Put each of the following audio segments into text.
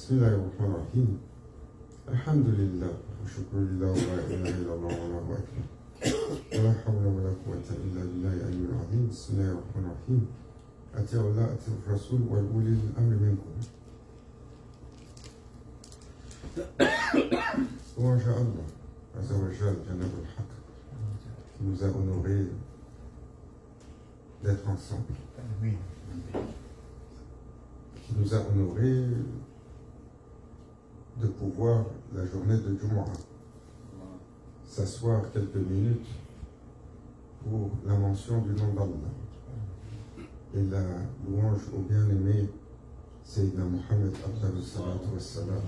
بسم الله الرحمن الرحيم الحمد لله وشكر لله ولا اله الا الله والله اكبر ولا حول ولا قوه الا بالله العلي العظيم بسم الله الرحمن الرحيم اطيعوا الله اطيعوا الرسول واولي الامر منكم وما شاء الله عز وجل جناب الحق qui nous a honorés d'être ensemble, qui nous a honorés de pouvoir, la journée de Jumu'ah, s'asseoir quelques minutes pour la mention du nom d'Allah et la louange au bien-aimé Sayyidina Muhammad Abdallah Salatu Wassalam.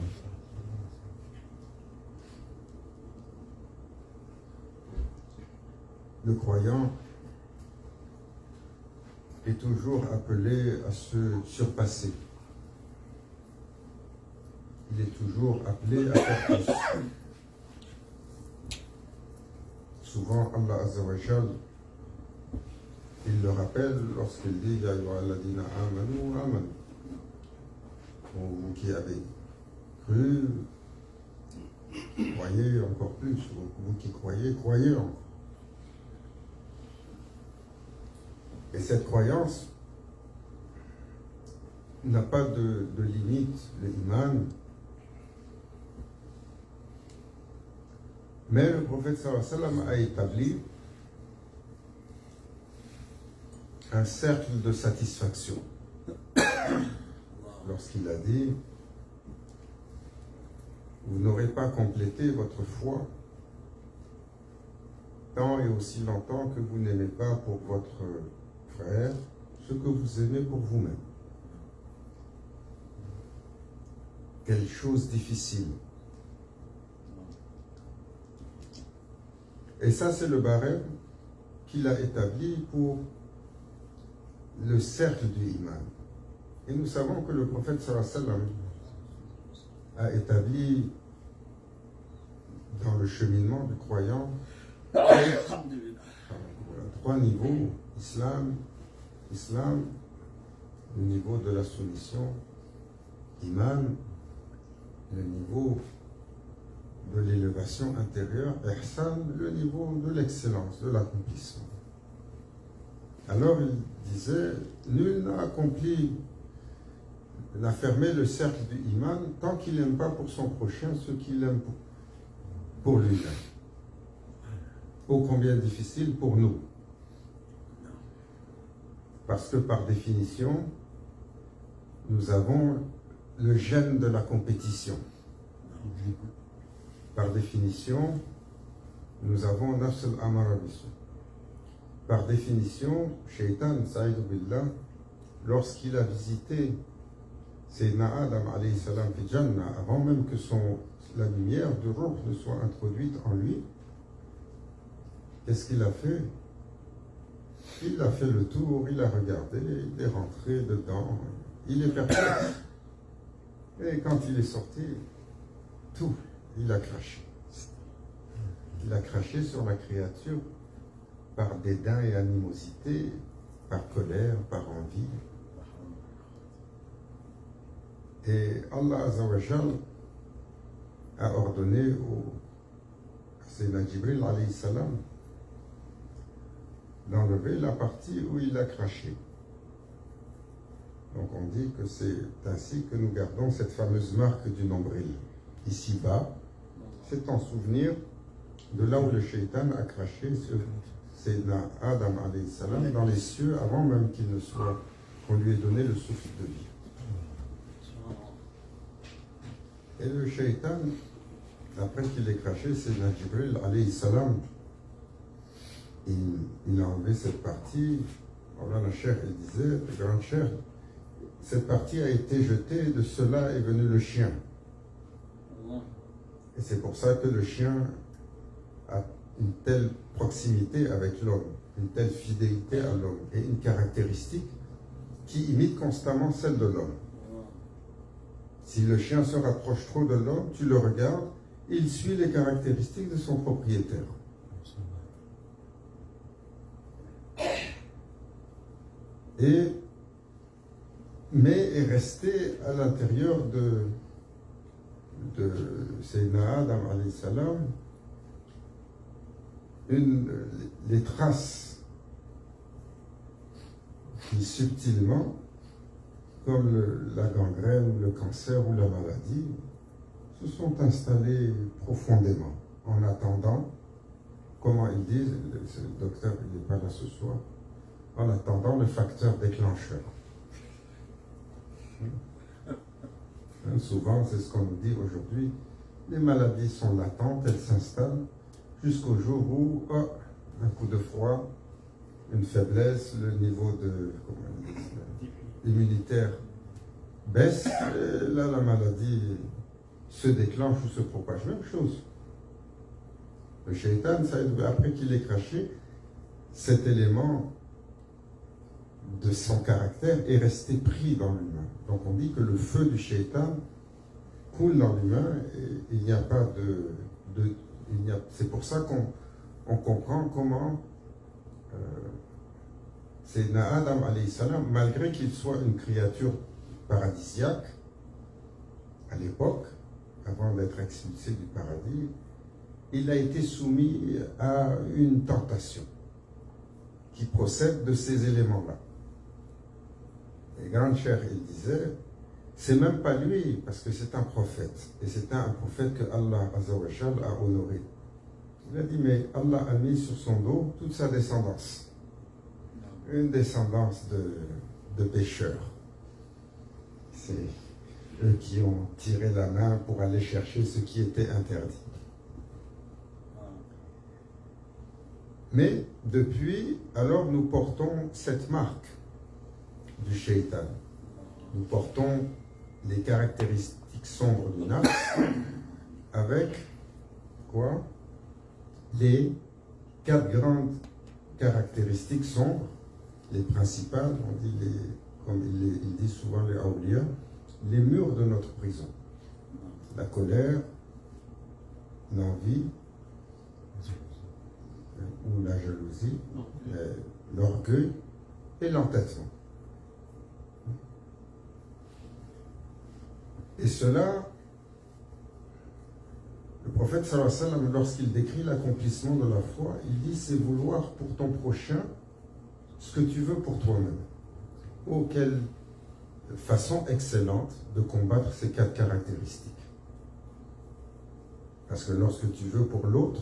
Le croyant est toujours appelé à se surpasser. Il est toujours appelé à faire plus. Souvent, Allah Azza wa Jal, il le rappelle lorsqu'il dit Ya ayyuhalladhina amanu amanu. Vous qui avez cru, croyez encore plus. Vous qui croyez, croyez encore. Et cette croyance n'a pas de limite, l'iman. Mais le prophète sallallahu alayhi wa sallam a établi un cercle de satisfaction lorsqu'il a dit vous n'aurez pas complété votre foi tant et aussi longtemps que vous n'aimez pas pour votre frère ce que vous aimez pour vous-même. Quelle chose difficile. Et ça, c'est le barème qu'il a établi pour le cercle du iman. Et nous savons que le prophète sallallahu alayhi wa sallam a établi dans le cheminement du croyant trois niveaux: islam, le niveau de la soumission, iman, le niveau de l'élévation intérieure, ihsan, le niveau de l'excellence, de l'accomplissement. Alors il disait, nul n'a accompli, n'a fermé le cercle du iman tant qu'il n'aime pas pour son prochain ce qu'il aime pour lui-même. Ô combien difficile pour nous. Parce que par définition, nous avons le gène de la compétition. Par définition, nous avons nafs al-amara bisu. Par définition, Shaitan, Sa'idou Billah, lorsqu'il a visité Sayyidina Adam alayhi salam fi Jannah, avant même que la lumière de Ruh ne soit introduite en lui, qu'est-ce qu'il a fait? Il a fait le tour, il a regardé, il est rentré dedans, il est perplexe. Et quand il est sorti, tout, il a craché. Il a craché sur la créature par dédain et animosité, par colère, par envie. Et Allah Azza wa Jal a ordonné à Sayyidina Jibril alayhi salam d'enlever la partie où il a craché. Donc on dit que c'est ainsi que nous gardons cette fameuse marque du nombril. Ici-bas, c'est en souvenir de là où le shaitan a craché sur Sayyidina Adam alayhi salam dans les cieux avant même qu'on lui ait donné le souffle de vie. Et le shaitan après qu'il ait craché, c'est Jibril, alayhi salam, il a enlevé cette partie. Voilà, la chair, il disait, la grande chair, cette partie a été jetée, de cela est venu le chien. Et c'est pour ça que le chien a une telle proximité avec l'homme, une telle fidélité à l'homme, et une caractéristique qui imite constamment celle de l'homme. Si le chien se rapproche trop de l'homme, tu le regardes, il suit les caractéristiques de son propriétaire. Mais est resté à l'intérieur de Sayyidina Adam alayhi salam les traces qui subtilement, comme la gangrène, le cancer ou la maladie, se sont installées profondément en attendant, comment ils disent, le docteur il n'est pas là ce soir, en attendant le facteur déclencheur. Souvent, c'est ce qu'on nous dit aujourd'hui, les maladies sont latentes, elles s'installent jusqu'au jour où, un coup de froid, une faiblesse, le niveau de immunitaire baisse, et là la maladie se déclenche ou se propage. Même chose. Le shaitan, après qu'il ait craché, cet élément de son caractère est resté pris dans l'humain. Donc on dit que le feu du shaitan coule dans l'humain et il n'y a pas c'est pour ça qu'on comprend comment Sayyidina Adam alayhi salam, malgré qu'il soit une créature paradisiaque à l'époque, avant d'être expulsé du paradis, il a été soumis à une tentation qui procède de ces éléments-là. Et Grande Cher, il disait, c'est même pas lui, parce que c'est un prophète, et c'est un prophète que Allah Azza wa Jal a honoré. Il a dit, mais Allah a mis sur son dos toute sa descendance. Une descendance de pécheurs. C'est eux qui ont tiré la main pour aller chercher ce qui était interdit. Mais depuis, alors nous portons cette marque du shaitan. Nous portons les caractéristiques sombres du nafs avec quoi? Les 4 grandes caractéristiques sombres, les principales, on dit comme il dit souvent les awliya, les murs de notre prison. La colère, l'envie, ou la jalousie, l'orgueil et l'entêtement. Et cela, le prophète sallallahu alayhi wa sallam, lorsqu'il décrit l'accomplissement de la foi, il dit c'est vouloir pour ton prochain ce que tu veux pour toi-même. Oh, quelle façon excellente de combattre ces 4 caractéristiques. Parce que lorsque tu veux pour l'autre,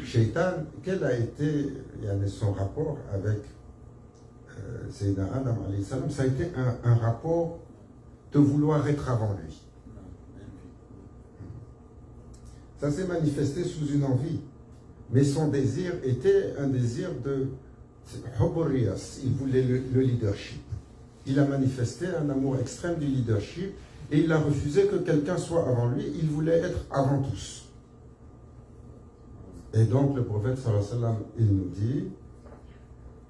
Shaitan, quel a été son rapport avec Sayyidina Adam alayhi salam? Ça a été un rapport de vouloir être avant lui. Ça s'est manifesté sous une envie, mais son désir était un désir de Huburiyas. Il voulait le leadership. Il a manifesté un amour extrême du leadership et il a refusé que quelqu'un soit avant lui. Il voulait être avant tous. Et donc le prophète sallallahu alayhi wa sallam, il nous dit,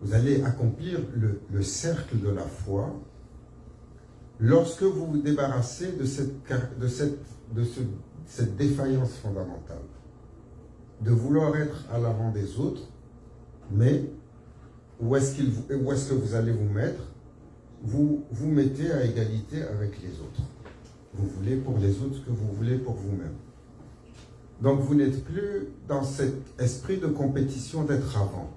vous allez accomplir le cercle de la foi lorsque vous vous débarrassez de cette défaillance fondamentale, de vouloir être à l'avant des autres, mais où est-ce que vous allez vous mettre? Vous vous mettez à égalité avec les autres. Vous voulez pour les autres ce que vous voulez pour vous-même. Donc vous n'êtes plus dans cet esprit de compétition d'être avant.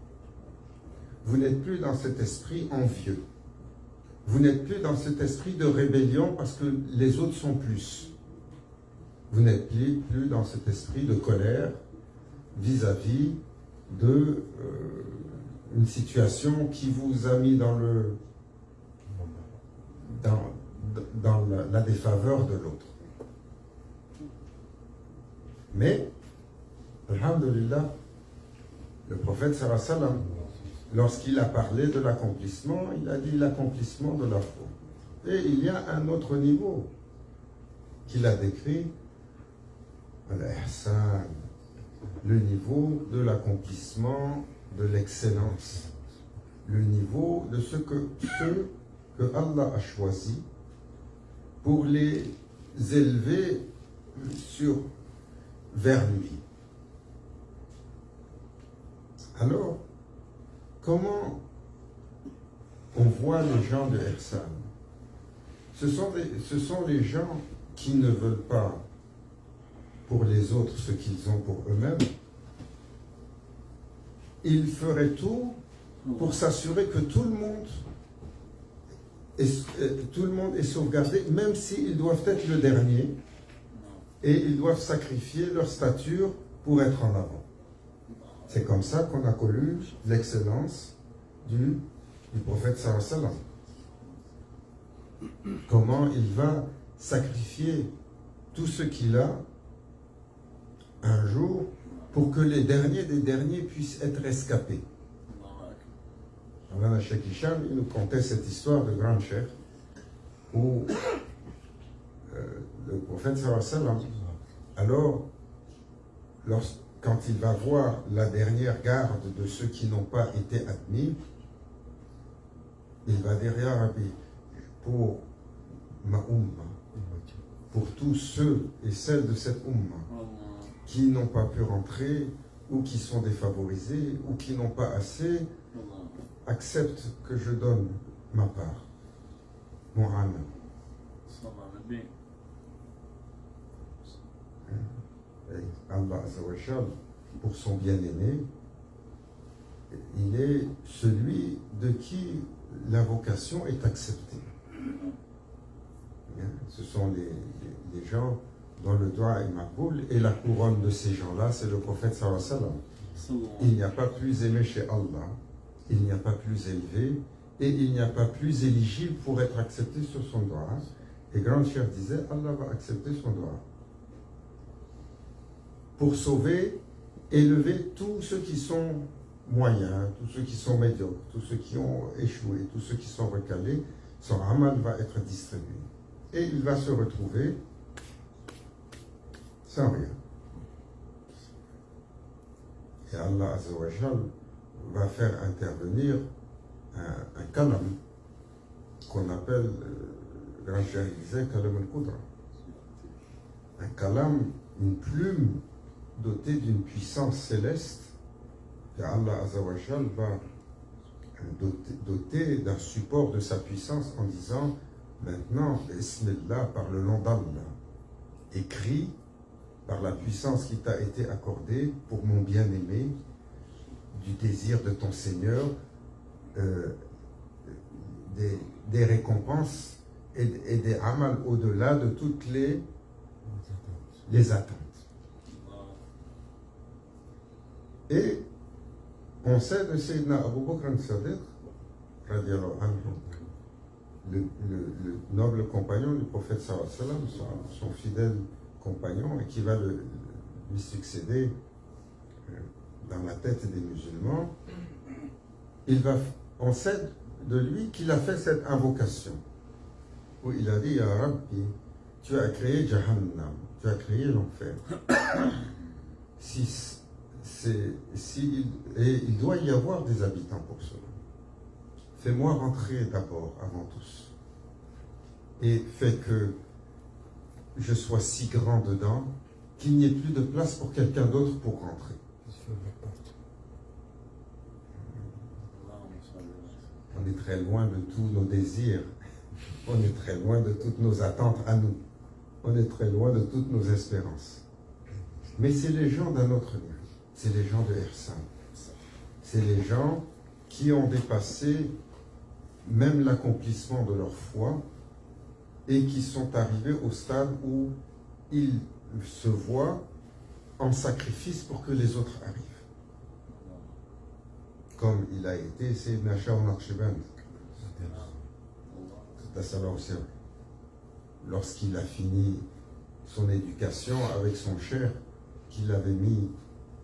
Vous n'êtes plus dans cet esprit envieux. Vous n'êtes plus dans cet esprit de rébellion parce que les autres sont plus. Vous n'êtes plus dans cet esprit de colère vis-à-vis de une situation qui vous a mis dans la défaveur de l'autre. Mais, alhamdulillah, le prophète sallallahu alayhi wa sallam, lorsqu'il a parlé de l'accomplissement, il a dit l'accomplissement de la foi. Et il y a un autre niveau qu'il a décrit, al-ihsan, le niveau de l'accomplissement de l'excellence, le niveau de ceux que Allah a choisi pour les élever vers lui. Alors, comment on voit les gens de Ihsan? Ce sont les gens qui ne veulent pas pour les autres ce qu'ils ont pour eux-mêmes. Ils feraient tout pour s'assurer que tout le monde est sauvegardé, même s'ils doivent être le dernier, et ils doivent sacrifier leur stature pour être en avant. C'est comme ça qu'on a connu l'excellence du prophète sallallahu alayhi wa sallam. Comment il va sacrifier tout ce qu'il a un jour pour que les derniers des derniers puissent être escapés. Mawlana Cheikh Hicham, il nous contait cette histoire de grande cheikh où le prophète sallallahu alayhi wa sallam, alors, quand il va voir la dernière garde de ceux qui n'ont pas été admis, il va dire, Ya Rabbi, pour ma umma, pour tous ceux et celles de cette umma qui n'ont pas pu rentrer ou qui sont défavorisés ou qui n'ont pas assez, accepte que je donne ma part, mon âme. Allah Azzawajal, pour son bien-aimé, il est celui de qui la vocation est acceptée. Ce sont les gens dont le doigt est maqboul, et la couronne de ces gens-là, c'est le prophète sallallahu alayhi wa sallam. Il n'y a pas plus aimé chez Allah, il n'y a pas plus élevé, et il n'y a pas plus éligible pour être accepté sur son doigt. Et Grand Cheikh disait, Allah va accepter son doigt pour sauver, élever tous ceux qui sont moyens, tous ceux qui sont médiocres, tous ceux qui ont échoué, tous ceux qui sont recalés. Son amal va être distribué. Et il va se retrouver sans rien. Et Allah Azzawajal va faire intervenir un kalam qu'on appelle, Grand Cheikh disait, kalam al-Qudra. Un kalam, une plume dotée d'une puissance céleste, et Allah Azzawajal va doter d'un support de sa puissance en disant, maintenant, Bismillah, par le nom d'Allah, écrit par la puissance qui t'a été accordée pour mon bien-aimé, du désir de ton Seigneur, des récompenses et des amal au-delà de toutes les attentes. Et on sait de Sayyidina Abu Bakr al-Sadiq, radiallahu anhu, le noble compagnon du prophète sallallahu alayhi wa sallam, son fidèle compagnon, et qui va lui succéder dans la tête des musulmans. On sait de lui qu'il a fait cette invocation, où il a dit, Ya Rabbi, tu as créé Jahannam, tu as créé l'enfer. Et il doit y avoir des habitants pour cela. Fais-moi rentrer d'abord, avant tous. Et fais que je sois si grand dedans qu'il n'y ait plus de place pour quelqu'un d'autre pour rentrer. On est très loin de tous nos désirs. On est très loin de toutes nos attentes à nous. On est très loin de toutes nos espérances. Mais c'est les gens d'un autre niveau. C'est les gens de Ihsan. C'est les gens qui ont dépassé même l'accomplissement de leur foi et qui sont arrivés au stade où ils se voient en sacrifice pour que les autres arrivent. Comme il a été Sayyidina Shah al-Naqshband, lorsqu'il a fini son éducation avec son cher, qu'il avait mis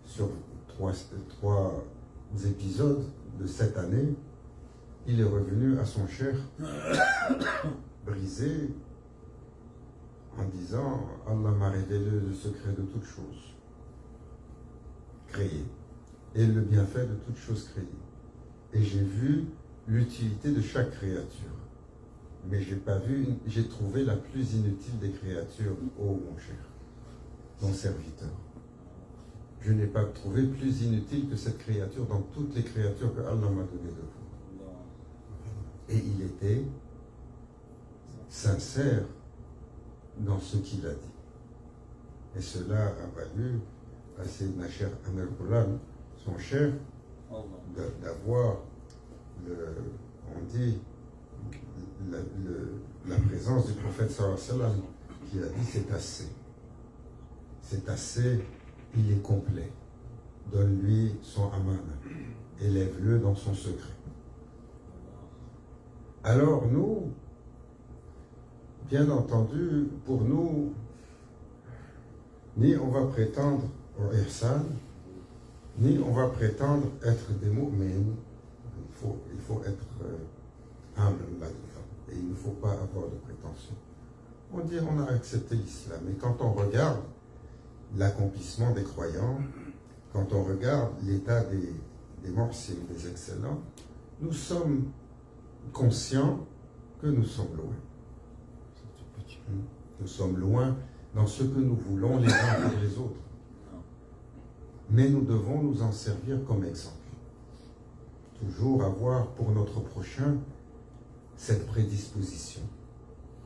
sur trois épisodes de cette année, il est revenu à son cher brisé en disant « Allah m'a révélé le secret de toutes choses créées et le bienfait de toutes choses créées. Et j'ai vu l'utilité de chaque créature. Mais j'ai trouvé la plus inutile des créatures, ô mon cher, ton serviteur. Je n'ai pas trouvé plus inutile que cette créature dans toutes les créatures que Allah m'a données de vous. » Et il était sincère dans ce qu'il a dit. Et cela a valu à Sayyidina Cheikh Amir Ghulam, son cher, d'avoir, on dit, la présence du prophète sallallahu alayhi wa sallam qui a dit c'est assez. C'est assez, il est complet. Donne-lui son amana. Élève-le dans son secret. Alors nous, bien entendu, pour nous, ni on va prétendre au ihsan, ni on va prétendre être des mu'min. Il faut être humble là-dedans. Et il ne faut pas avoir de prétention. On dit on a accepté l'islam. Et quand on regarde l'accomplissement des croyants, quand on regarde l'état des morts, des excellents, nous sommes conscients que nous sommes loin. Nous sommes loin dans ce que nous voulons les uns pour les autres. Mais nous devons nous en servir comme exemple. Toujours avoir pour notre prochain cette prédisposition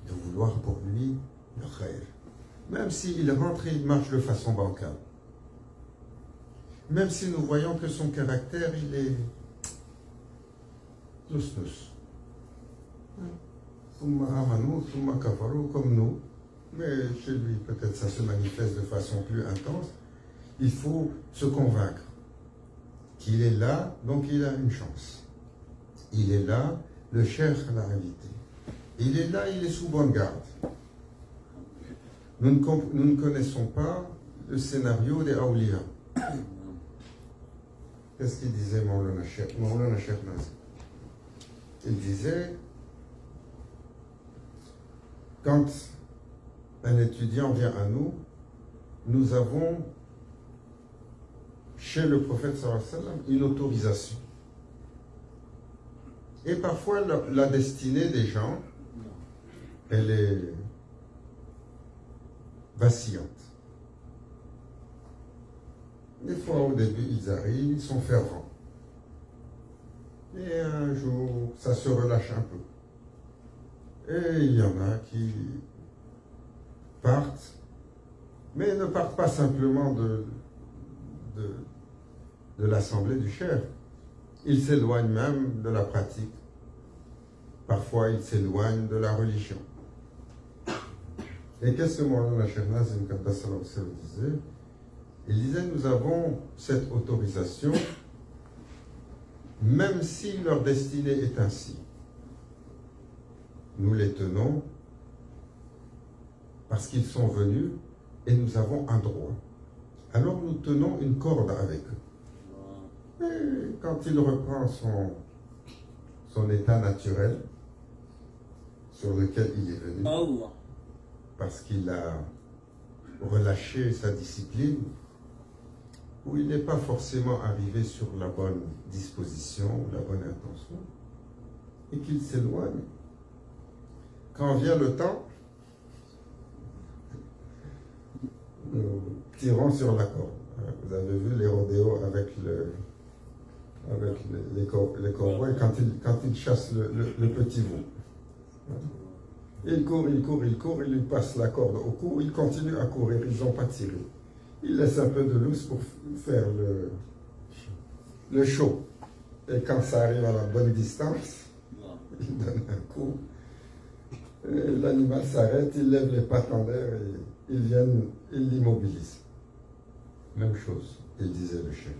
de vouloir pour lui le khayr. Même s'il rentre et il marche de façon bancale. Même si nous voyons que son caractère, il est nous. Comme nous, mais chez lui peut-être ça se manifeste de façon plus intense. Il faut se convaincre qu'il est là, donc il a une chance. Il est là, le cheikh l'a invité. Il est là, il est sous bonne garde. Nous ne connaissons pas le scénario des Awliya. Qu'est-ce qu'il disait Maulana Cheikh Nazir? Il disait, quand un étudiant vient à nous, nous avons chez le prophète sallallahu alayhi wa sallam une autorisation. Et parfois la destinée des gens, elle est vacillante. Des fois au début ils arrivent, ils sont fervents. Et un jour ça se relâche un peu. Et il y en a qui partent, mais ne partent pas simplement de l'assemblée du cheikh. Ils s'éloignent même de la pratique. Parfois, ils s'éloignent de la religion. Et qu'est-ce que Maulana Cheikh Nazim Qaddasallahu disait? Il disait, nous avons cette autorisation, même si leur destinée est ainsi. Nous les tenons parce qu'ils sont venus et nous avons un droit. Alors nous tenons une corde avec eux. Et quand il reprend son état naturel sur lequel il est venu, parce qu'il a relâché sa discipline, où il n'est pas forcément arrivé sur la bonne disposition ou la bonne intention, et qu'il s'éloigne, quand vient le temps, nous tirons sur la corde. Vous avez vu les rodéos avec les cowboys quand ils chassent le petit veau. Il court, il lui passe la corde au cou, il continue à courir, ils n'ont pas tiré. Il laisse un peu de lousse pour faire le show. Et quand ça arrive à la bonne distance, il donne un coup. L'animal s'arrête, il lève les pattes en l'air et il l'immobilise. Même chose, il disait le chef.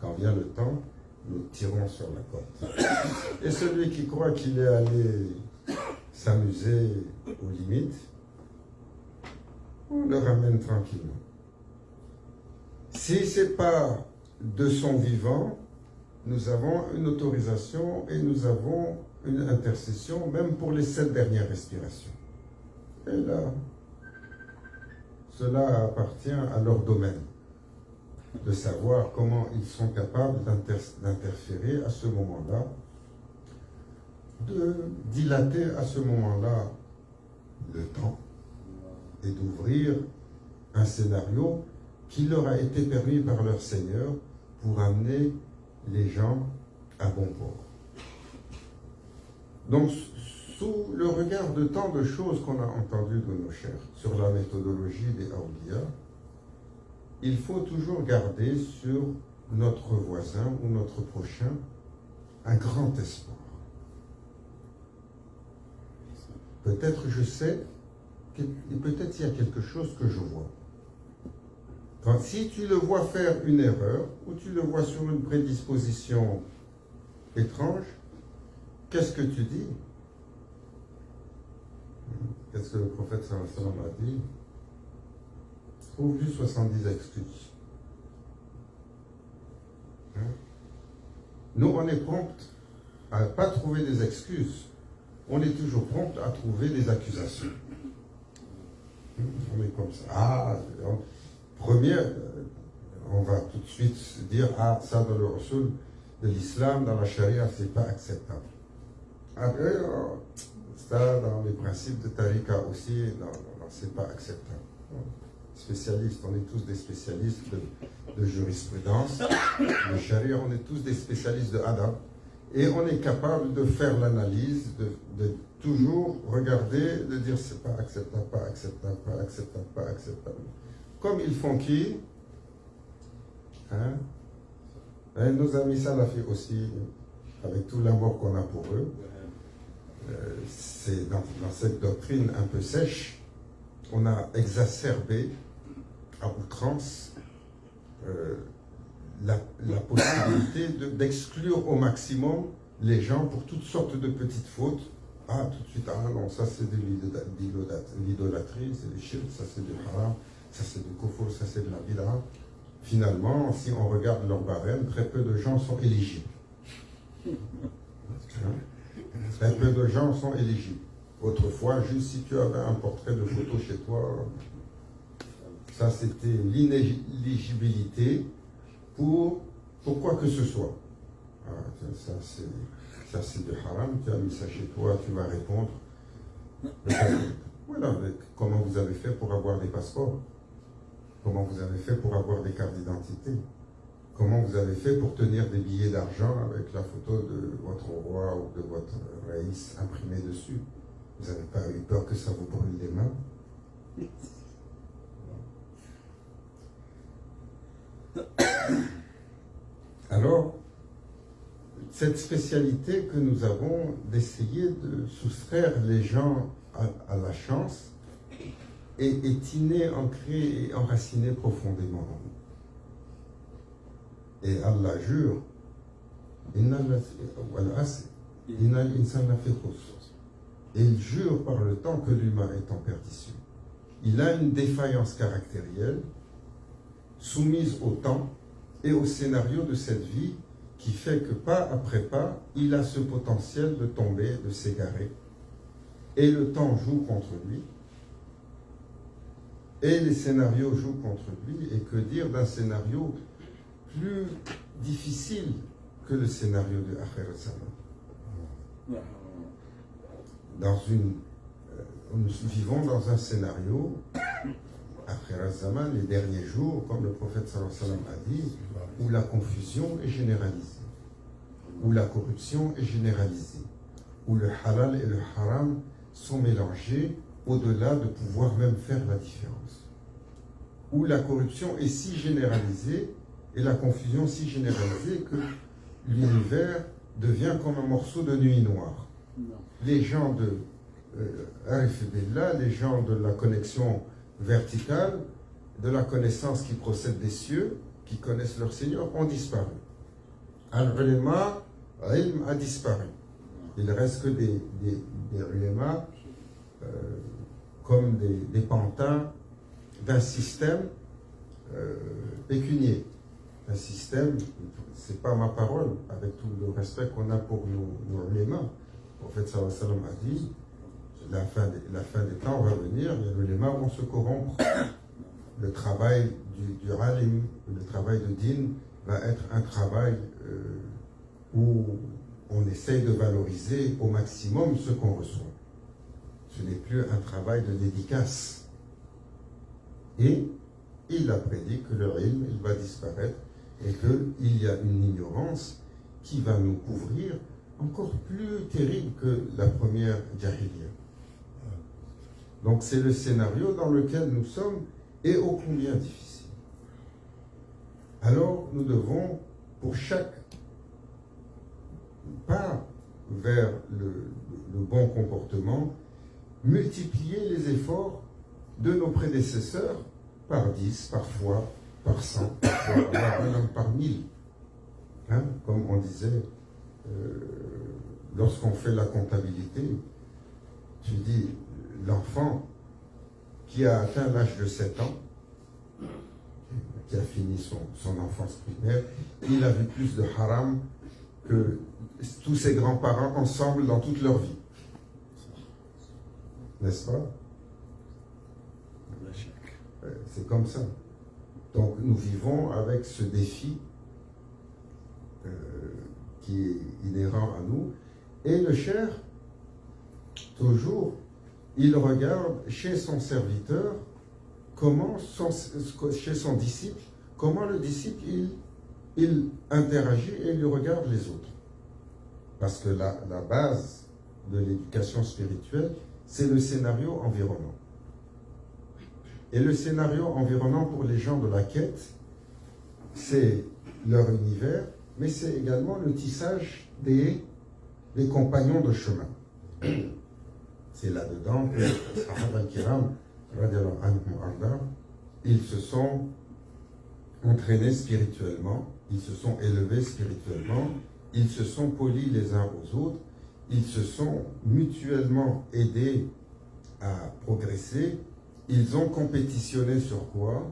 Quand vient le temps, nous tirons sur la corde. Et celui qui croit qu'il est allé s'amuser aux limites, on le ramène tranquillement. Si ce n'est pas de son vivant, nous avons une autorisation et nous avons une intercession, même pour les 7 dernières respirations. Et là, cela appartient à leur domaine, de savoir comment ils sont capables d'interférer à ce moment-là, de dilater à ce moment-là le temps et d'ouvrir un scénario qui leur a été permis par leur Seigneur pour amener les gens à bon port. Donc, sous le regard de tant de choses qu'on a entendues de nos chers sur la méthodologie des Awliya, il faut toujours garder sur notre voisin ou notre prochain un grand espoir. Peut-être je sais, peut-être il y a quelque chose que je vois. Si tu le vois faire une erreur, ou tu le vois sur une prédisposition étrange, qu'est-ce que tu dis? Qu'est-ce que le prophète sallallahu alayhi wa sallam a dit? Trouve juste 70 excuses. Nous, on est prompt à ne pas trouver des excuses. On est toujours prompt à trouver des accusations. On est comme ça. Première, on va tout de suite se dire, ça dans le Rasoul de l'islam, dans la charia, c'est pas acceptable. Après, ça dans les principes de tariqa aussi, non, c'est pas acceptable. Spécialistes, on est tous des spécialistes de jurisprudence, de charia, on est tous des spécialistes de adab, et on est capable de faire l'analyse, de toujours regarder, de dire c'est pas acceptable, pas acceptable, pas acceptable, pas acceptable. Comme ils font qui? Et nos amis salafis aussi, avec tout l'amour qu'on a pour eux, c'est dans cette doctrine un peu sèche, on a exacerbé à outrance la possibilité d'exclure au maximum les gens pour toutes sortes de petites fautes. Tout de suite, non, ça c'est de l'idolâtrie, c'est du shirk, ça c'est du haram, ça c'est du kufr, ça c'est de la bid'a. Finalement, si on regarde leur barème, très peu de gens sont éligibles. Très peu de gens sont éligibles. Autrefois, juste si tu avais un portrait de photo chez toi, ça c'était l'inéligibilité pour quoi que ce soit. Ça c'est de haram, tu as mis ça chez toi, tu vas répondre. Voilà, comment vous avez fait pour avoir des passeports? Comment vous avez fait pour avoir des cartes d'identité? Comment vous avez fait pour tenir des billets d'argent avec la photo de votre roi ou de votre raïs imprimée dessus? Vous n'avez pas eu peur que ça vous brûle les mains? Alors, cette spécialité que nous avons d'essayer de soustraire les gens à la chance est innée, ancrée et enracinée profondément en nous. Et Allah jure, et il jure par le temps que l'humain est en perdition. Il a une défaillance caractérielle soumise au temps et au scénario de cette vie qui fait que pas après pas, il a ce potentiel de tomber, de s'égarer. Et le temps joue contre lui. Et les scénarios jouent contre lui. Et que dire d'un scénario plus difficile que le scénario de Akhir al-Zaman. Nous vivons dans un scénario, Akhir al-Zaman, les derniers jours, comme le prophète sallallahu alayhi wa sallam a dit, où la confusion est généralisée, où la corruption est généralisée, où le halal et le haram sont mélangés au-delà de pouvoir même faire la différence, où la corruption est si généralisée et la confusion si généralisée que l'univers devient comme un morceau de nuit noire. Les gens de Arif Billah, les gens de la connexion verticale, de la connaissance qui procède des cieux, qui connaissent leur Seigneur, ont disparu. Al-Ulema, Ilm a disparu. Il ne reste que des ulema comme des pantins d'un système pécunier. Un système, c'est pas ma parole, avec tout le respect qu'on a pour nos ulémas. Le prophète sallallahu alayhi wa sallam a dit, la fin des temps va venir, et les ulémas vont se corrompre. Le travail du alim, le travail de din, va être un travail où on essaye de valoriser au maximum ce qu'on reçoit. Ce n'est plus un travail de dédicace. Et il a prédit que le ilm, il va disparaître et qu'il y a une ignorance qui va nous couvrir encore plus terrible que la première jahiliya. Donc c'est le scénario dans lequel nous sommes et ô combien difficile. Alors nous devons, pour chaque pas vers le bon comportement, multiplier les efforts de nos prédécesseurs par 10, parfois par 100, parfois même par 1000. Hein? Comme on disait, lorsqu'on fait la comptabilité, tu dis, l'enfant qui a atteint l'âge de 7 ans, qui a fini son enfance primaire, il a vu plus de haram que tous ses grands-parents ensemble dans toute leur vie. N'est-ce pas? C'est comme ça. Donc nous vivons avec ce défi qui est inhérent à nous. Et le cher, toujours, il regarde chez son serviteur, chez son disciple, comment le disciple, il interagit et il regarde les autres. Parce que la base de l'éducation spirituelle, c'est le scénario environnant. Et le scénario environnant pour les gens de la quête, c'est leur univers, mais c'est également le tissage des compagnons de chemin. C'est là-dedans que les Sahaba al-Kiram, ils se sont entraînés spirituellement, ils se sont élevés spirituellement, ils se sont polis les uns aux autres, ils se sont mutuellement aidés à progresser. Ils ont compétitionné sur quoi?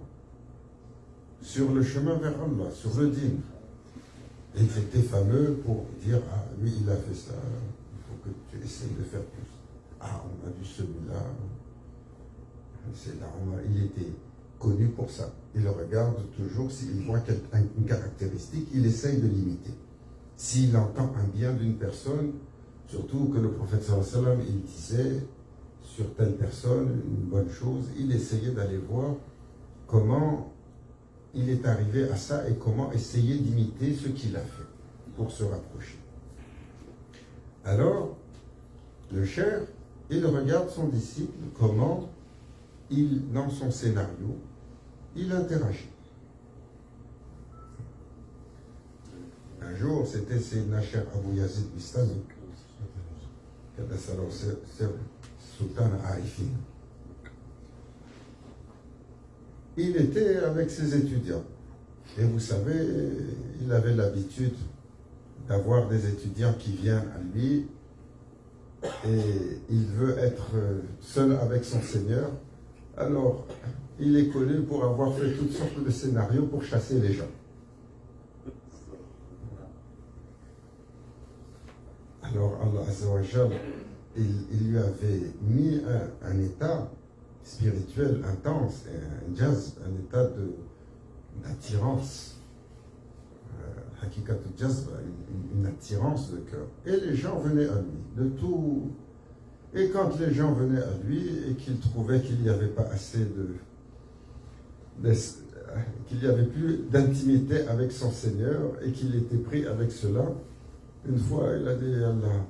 Sur le chemin vers Allah, sur le din. Et ils étaient fameux pour dire, ah, lui, il a fait ça, il faut que tu essayes de faire plus. Ah, on a vu celui-là, c'est là, il était connu pour ça. Il regarde toujours, s'il voit une caractéristique, il essaye de l'imiter. S'il entend un bien d'une personne, surtout que le prophète sallallahu alayhi wa sallam, il disait sur telle personne une bonne chose, il essayait d'aller voir comment il est arrivé à ça et comment essayer d'imiter ce qu'il a fait pour se rapprocher. Alors, le cher, il regarde son disciple, comment dans son scénario, il interagit. Un jour, c'était Sayyidina Cheikh Abou Yazid Bistami, Sultan Arifin. Il était avec ses étudiants. Et vous savez, il avait l'habitude d'avoir des étudiants qui viennent à lui et il veut être seul avec son Seigneur. Alors, il est connu pour avoir fait toutes sortes de scénarios pour chasser les gens. Alors, Allah Azza wa Jal, il lui avait mis un état spirituel intense, un jazz, un état d'attirance, hakikat jazz, une attirance de cœur. Et les gens venaient à lui, de tout. Et quand les gens venaient à lui et qu'ils trouvaient qu'il n'y avait pas assez qu'il n'y avait plus d'intimité avec son Seigneur et qu'il était pris avec cela, une fois il a dit, Allah,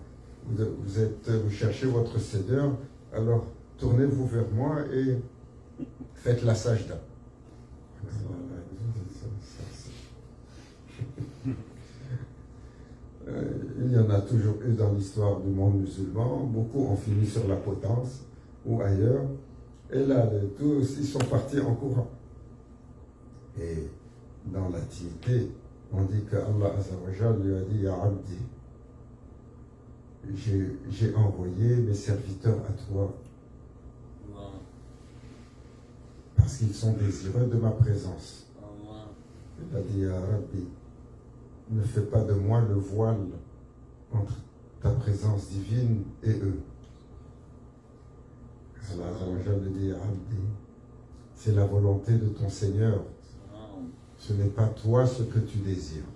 vous cherchez votre Seigneur, alors tournez-vous vers moi et faites la sajda. Il y en a toujours eu dans l'histoire du monde musulman. Beaucoup ont fini sur la potence ou ailleurs. Et là, tous, ils sont partis en courant. Et dans l'intimité, on dit que Allah Azza wa Jal lui a dit, Ya Abdi, j'ai envoyé mes serviteurs à toi parce qu'ils sont désireux de ma présence. Il a dit, Ya Rabbi, ne fais pas de moi le voile entre ta présence divine et eux. Allah Azza wa Jalla dit, Ya Rabbi, c'est la volonté de ton Seigneur. Ce n'est pas toi ce que tu désires.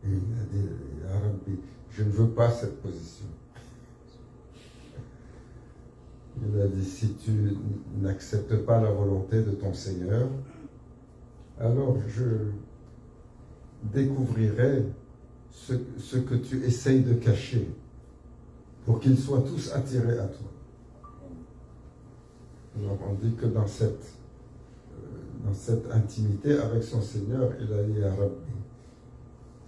Et il a dit, Ya Rabbi, je ne veux pas cette position. Il a dit, si tu n'acceptes pas la volonté de ton Seigneur, alors je découvrirai ce que tu essayes de cacher pour qu'ils soient tous attirés à toi. Alors on dit que dans cette intimité avec son Seigneur, il a dit, Ya Rabbi,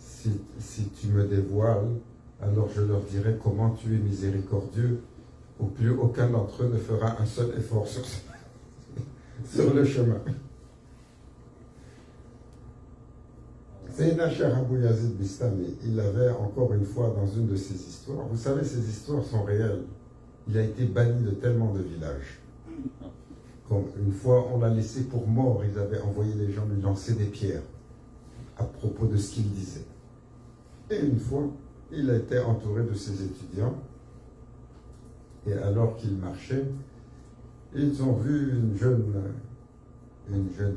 si tu me dévoiles, alors je leur dirai comment tu es miséricordieux. Au plus aucun d'entre eux ne fera un seul effort sur le chemin. Sayyidina Cheikh Abou Yazid Bistami, il avait encore une fois dans une de ses histoires, vous savez, ces histoires sont réelles. Il a été banni de tellement de villages. Comme une fois, on l'a laissé pour mort, ils avaient envoyé les gens lui lancer des pierres à propos de ce qu'il disait. Et une fois, il a été entouré de ses étudiants. Et alors qu'il marchait, ils ont vu une jeune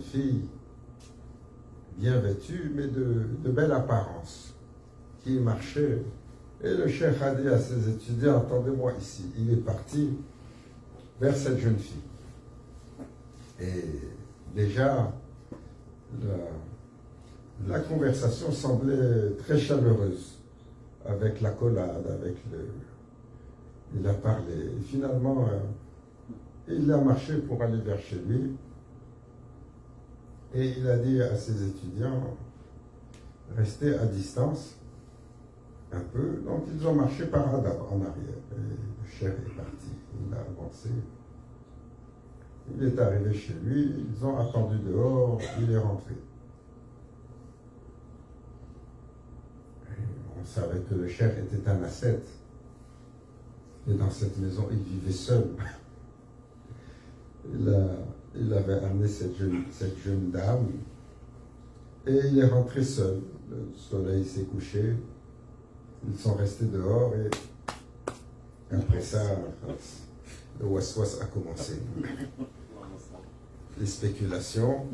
fille bien vêtue, mais de belle apparence, qui marchait. Et le cheikh a dit à ses étudiants, attendez-moi ici. Il est parti vers cette jeune fille. Et déjà, la conversation semblait très chaleureuse, avec l'accolade, il a parlé. Et finalement, il a marché pour aller vers chez lui. Et il a dit à ses étudiants, restez à distance un peu. Donc ils ont marché par adab en arrière. Et le cheikh est parti, il a avancé. Il est arrivé chez lui, ils ont attendu dehors, il est rentré. Et on savait que le cheikh était un ascète. Et dans cette maison, il vivait seul. Il avait amené cette jeune dame et il est rentré seul. Le soleil s'est couché. Ils sont restés dehors et après ça, le waswas a commencé. Les spéculations.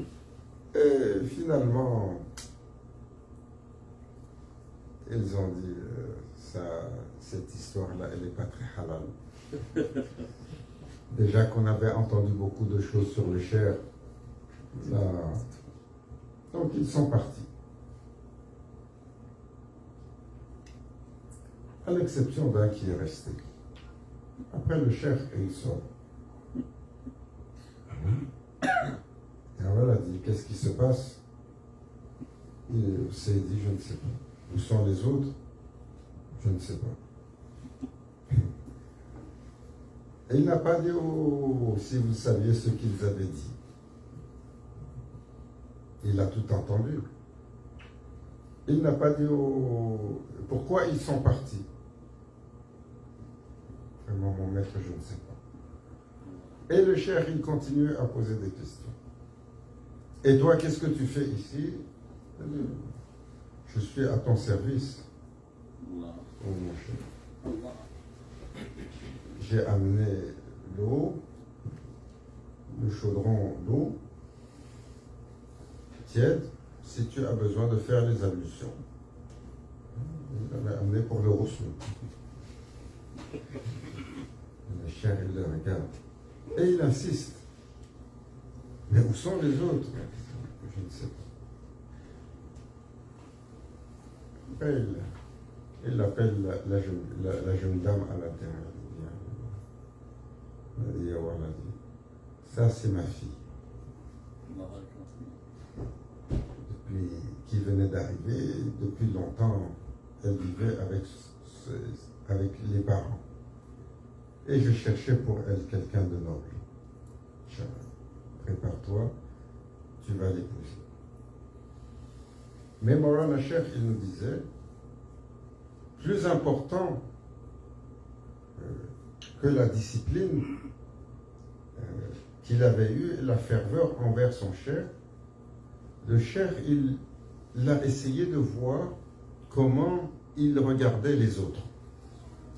Et finalement, ils ont dit cette histoire-là, elle n'est pas très halal. Déjà qu'on avait entendu beaucoup de choses sur le cheikh. Donc ils sont partis. À l'exception d'un qui est resté. Après le cheikh, il sort. Et on a dit, qu'est-ce qui se passe? Il s'est dit, je ne sais pas. Où sont les autres? Je ne sais pas. Et il n'a pas dit, oh, si vous saviez ce qu'ils avaient dit. Il a tout entendu. Il n'a pas dit, oh, pourquoi ils sont partis. Vraiment, mon maître, je ne sais pas. Et le cheikh, il continue à poser des questions. Et toi, qu'est-ce que tu fais ici? Je suis à ton service. Oh mon cheikh. J'ai amené l'eau, le chaudron d'eau tiède, si tu as besoin de faire les ablutions. Il l'avait amené pour le roussou. Le chien, il le regarde. Et il insiste. Mais où sont les autres? Je ne sais pas. Et il appelle la jeune dame à l'intérieur. Il dit, ça c'est ma fille. Qui venait d'arriver, depuis longtemps, elle vivait avec les parents. Et je cherchais pour elle quelqu'un de noble. Prépare-toi, tu vas l'épouser. Mais Maulana Cheikh, il nous disait, plus important que la discipline qu'il avait eue, la ferveur envers son cheikh, le cheikh, il a essayé de voir comment il regardait les autres.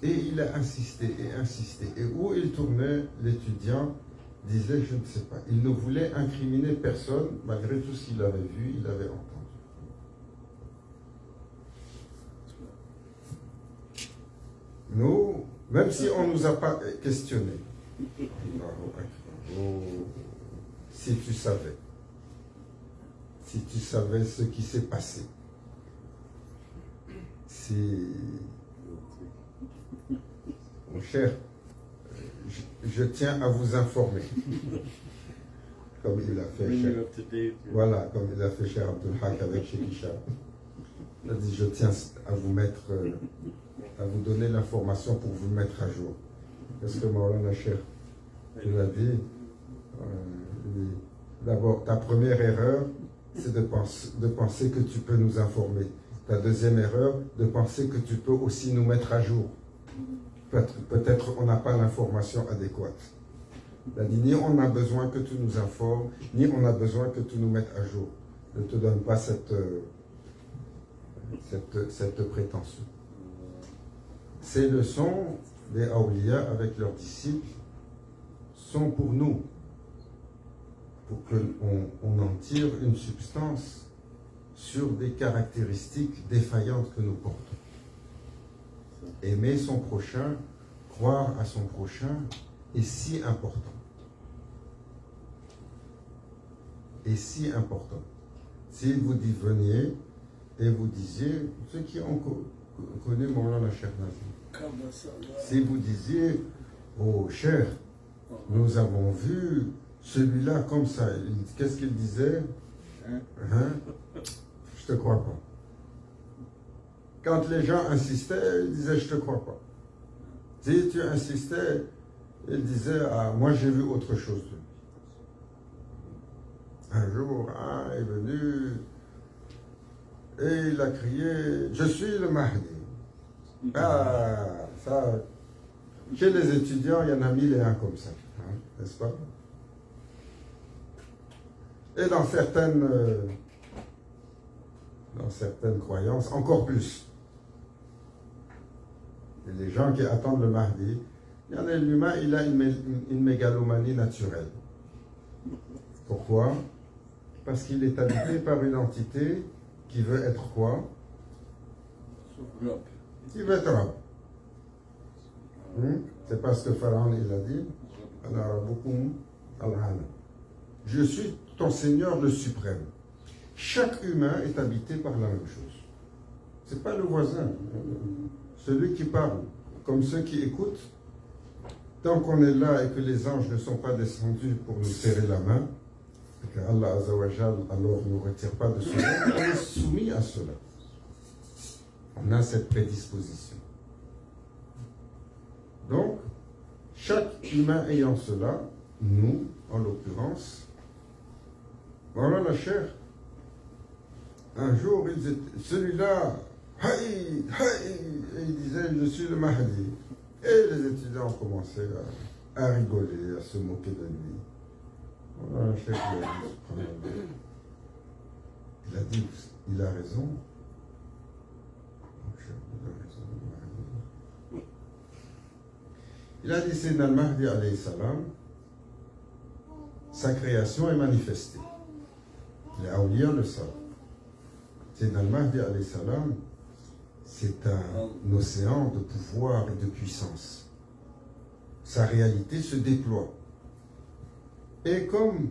Et il a insisté et insisté. Et où il tournait, l'étudiant disait, je ne sais pas. Il ne voulait incriminer personne, malgré tout ce qu'il avait vu, il avait entendu. Nous, même si on ne nous a pas questionné, si tu savais ce qui s'est passé, si, mon cher, je tiens à vous informer, comme il a fait cher, voilà, comme il a fait cher Abdul Haq avec Sheikh Ishaq. Il a dit, je tiens à vous mettre, à vous donner l'information pour vous mettre à jour. Qu'est-ce que Maulana Cheikh il a dit? D'abord, ta première erreur, c'est de penser que tu peux nous informer. Ta deuxième erreur, de penser que tu peux aussi nous mettre à jour. Peut-être on n'a pas l'information adéquate. Il a dit, ni on a besoin que tu nous informes, ni on a besoin que tu nous mettes à jour. Ne te donne pas cette prétention. Ces leçons des Awliya avec leurs disciples sont pour nous, pour qu'on en tire une substance sur des caractéristiques défaillantes que nous portons. Aimer son prochain, croire à son prochain est si important. Et si important. S'il vous dit veniez et vous disiez, ceux qui ont connu Maulana Cheikh Nazim, si vous disiez, oh cher, nous avons vu celui-là comme ça, qu'est-ce qu'il disait? Je te crois pas. Quand les gens insistaient, il disait, je te crois pas. Si tu insistais, il disait, ah, moi j'ai vu autre chose de lui. Un jour, un est venu et il a crié, je suis le Mahdi. Ah, ça, chez les étudiants, il y en a 1001 comme ça, hein, n'est-ce pas? Et dans certaines croyances, encore plus. Et les gens qui attendent le Mahdi, il y en a l'humain, il a une mégalomanie naturelle. Pourquoi? Parce qu'il est habité par une entité qui veut être quoi? Qui veut être Rab. C'est parce que Pharaon il a dit, je suis ton Seigneur le suprême. Chaque humain est habité par la même chose. Ce n'est pas le voisin, celui qui parle, comme ceux qui écoutent. Tant qu'on est là et que les anges ne sont pas descendus pour nous serrer la main, et que Allah Azzawajal alors ne nous retire pas de cela, on est soumis à cela. On a cette prédisposition. Donc, chaque humain ayant cela, nous, en l'occurrence, voilà la chair. Un jour, celui-là, haï, haï, et il disait, je suis le Mahdi. Et les étudiants ont commencé à rigoler, à se moquer de lui. Voilà un chef il a dit, il a raison. Il a dit, c'est dans le Mahdi alayhi salam, sa création est manifestée. Les Awliya le savent. C'est dans le Mahdi alayhi salam, c'est un océan de pouvoir et de puissance. Sa réalité se déploie. Et comme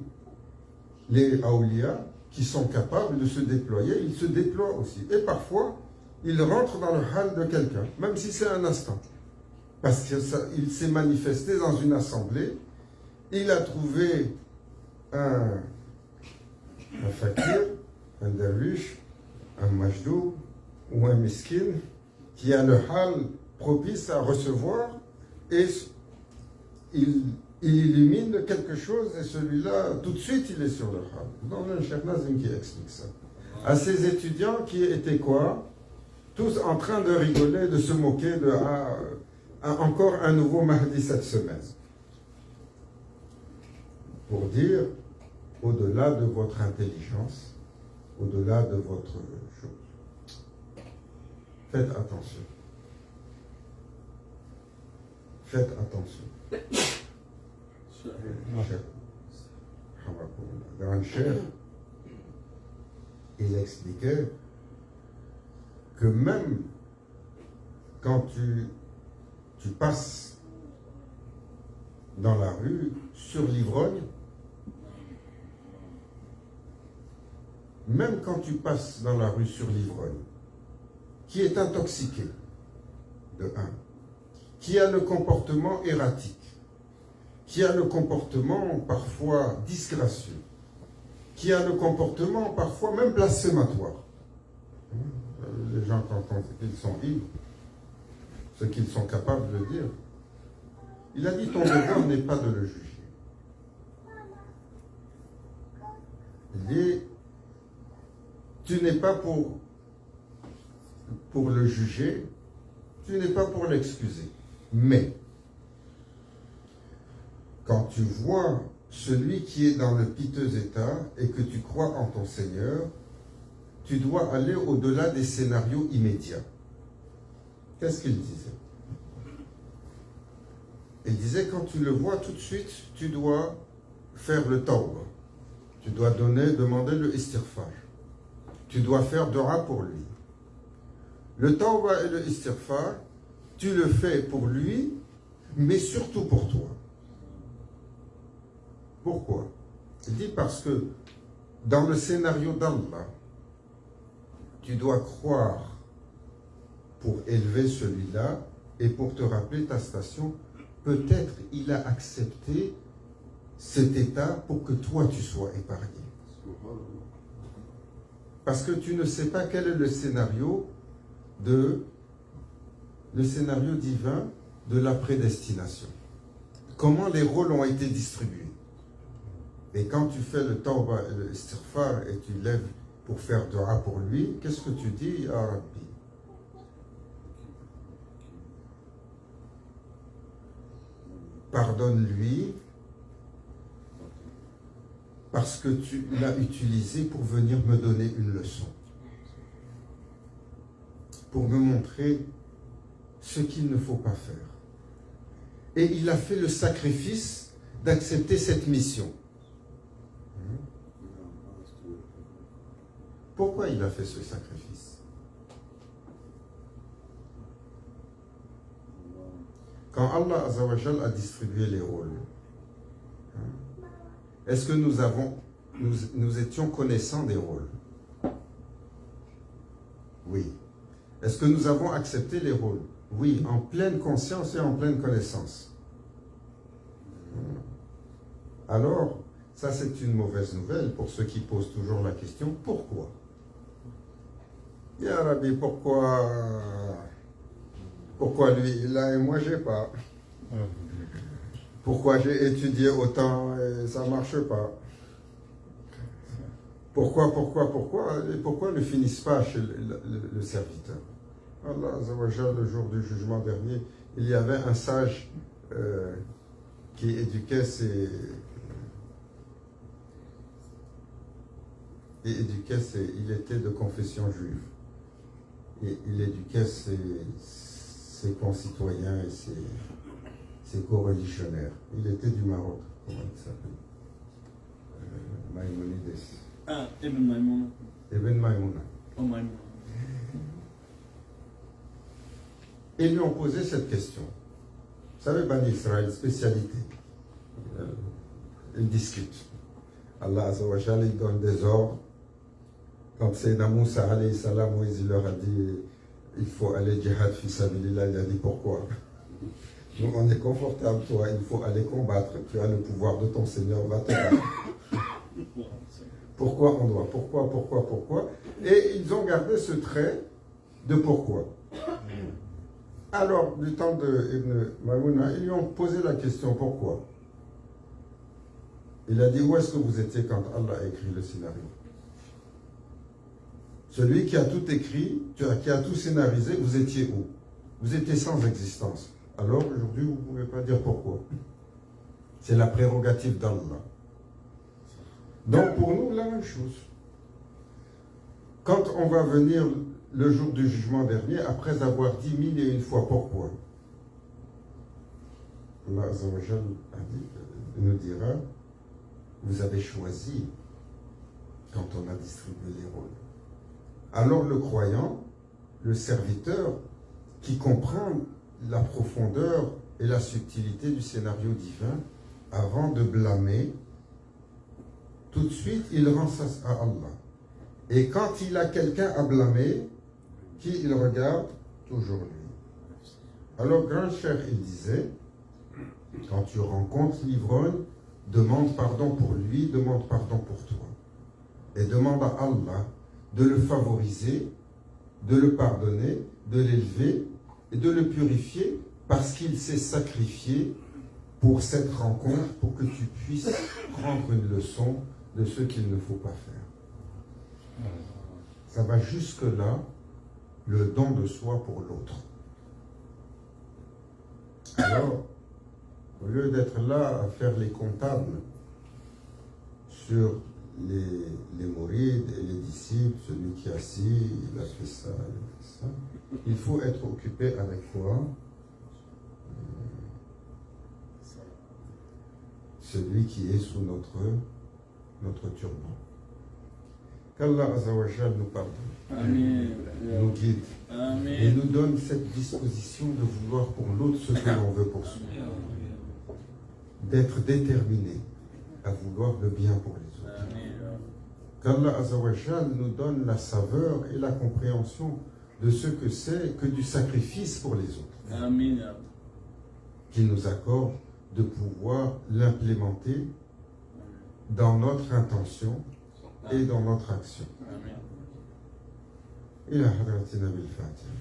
les Awliya qui sont capables de se déployer, ils se déploient aussi. Et parfois, ils rentrent dans le hal de quelqu'un, même si c'est un instant. Parce qu'il s'est manifesté dans une assemblée, il a trouvé un fakir, un derviche, un majdou ou un miskin qui a le hal propice à recevoir et il illumine quelque chose et celui-là, tout de suite, il est sur le hal. Donc, le Cheikh Nazim qui explique ça. À ces étudiants qui étaient quoi? Tous en train de rigoler, de se moquer de encore un nouveau Mahdi cette semaine. Pour dire, au-delà de votre intelligence, au-delà de votre chose. Faites attention. Faites attention. Grand Cheikh, il expliquait que même quand tu passes dans la rue sur l'ivrogne, même quand tu passes dans la rue sur l'ivrogne, qui est intoxiqué, de un, qui a le comportement erratique, qui a le comportement parfois disgracieux, qui a le comportement parfois même blasphématoire. Les gens, quand ils sont ivres, ce qu'ils sont capables de dire, il a dit ton devoir n'est pas de le juger. Il dit tu n'es pas pour le juger, tu n'es pas pour l'excuser. Mais quand tu vois celui qui est dans le piteux état et que tu crois en ton Seigneur, tu dois aller au-delà des scénarios immédiats. Qu'est-ce qu'il disait? Il disait, quand tu le vois tout de suite, tu dois faire le tawbah. Tu dois demander le istighfar. Tu dois faire dua pour lui. Le tawbah et le istighfar, tu le fais pour lui, mais surtout pour toi. Pourquoi? Il dit parce que dans le scénario d'Allah, tu dois croire pour élever celui-là et pour te rappeler ta station. Peut-être il a accepté cet état pour que toi tu sois épargné. Parce que tu ne sais pas quel est le scénario divin de la prédestination. Comment les rôles ont été distribués. Et quand tu fais le tawbah et le istighfar et tu lèves pour faire dua pour lui, qu'est-ce que tu dis, Ya Rabbi? Pardonne-lui parce que tu l'as utilisé pour venir me donner une leçon, pour me montrer ce qu'il ne faut pas faire. Et il a fait le sacrifice d'accepter cette mission. Pourquoi il a fait ce sacrifice? Quand Allah Azzawajal a distribué les rôles, est-ce que nous étions connaissants des rôles? Oui. Est-ce que nous avons accepté les rôles? Oui, en pleine conscience et en pleine connaissance. Alors, ça c'est une mauvaise nouvelle pour ceux qui posent toujours la question, pourquoi? Ya Rabbi, pourquoi lui il a et moi j'ai pas? Pourquoi j'ai étudié autant et ça marche pas? Pourquoi et pourquoi ne finissent pas chez le serviteur? Allah Azzawajal, le jour du jugement dernier, il y avait un sage qui éduquait il était de confession juive. Et il éduquait ses concitoyens et ses co-religionnaires. Il était du Maroc. Comment il s'appelle? Maïmonides. Ah, Ibn Maïmouna. Ibn Maïmouna. Oh, Maïmouna. Et ils lui ont posé cette question. Vous savez, Bani Israël, spécialité. Ils discutent. Allah Azzawajal, il donne des ordres. Quand Sayyidina Moussa alayhi salam, Moïse, il leur a dit il faut aller djihad fi sabilillah, il a dit pourquoi? Nous on est confortable, toi, il faut aller combattre, tu as le pouvoir de ton Seigneur, va te battre. Pourquoi on doit? Pourquoi? Et ils ont gardé ce trait de pourquoi. Alors, du temps de Ibn Maïmouna, ils lui ont posé la question pourquoi? Il a dit où est-ce que vous étiez quand Allah a écrit le scénario? Celui qui a tout écrit, qui a tout scénarisé, vous étiez où? Vous étiez sans existence. Alors aujourd'hui, vous ne pouvez pas dire pourquoi. C'est la prérogative d'Allah. Donc pour nous, la même chose. quand on va venir le jour du jugement dernier, après avoir dit 1001 fois pourquoi, Allah Azza wa Jal nous dira, vous avez choisi quand on a distribué les rôles. Alors le croyant, le serviteur, qui comprend la profondeur et la subtilité du scénario divin, avant de blâmer, tout de suite il rend ça à Allah. Et quand il a quelqu'un à blâmer, qui il regarde? Toujours lui. Alors grand cher, il disait, quand tu rencontres l'ivrogne, demande pardon pour lui, demande pardon pour toi. Et demande à Allah de le favoriser, de le pardonner, de l'élever et de le purifier parce qu'il s'est sacrifié pour cette rencontre, pour que tu puisses prendre une leçon de ce qu'il ne faut pas faire. Ça va jusque-là, le don de soi pour l'autre. Alors, au lieu d'être là à faire les comptables sur les mourides et les disciples, celui qui est assis, il a fait ça, il a fait ça, il faut être occupé avec quoi? Celui qui est sous notre turban. Qu'Allah Azza wa Jal nous pardonne, nous guide et nous donne cette disposition de vouloir pour l'autre ce que l'on veut pour soi. D'être déterminé à vouloir le bien pour les autres. Qu'Allah Azza wa Jal nous donne la saveur et la compréhension de ce que c'est que du sacrifice pour les autres. Qu'il nous accorde de pouvoir l'implémenter dans notre intention et dans notre action. إلى حضرتنا بالفاتحة.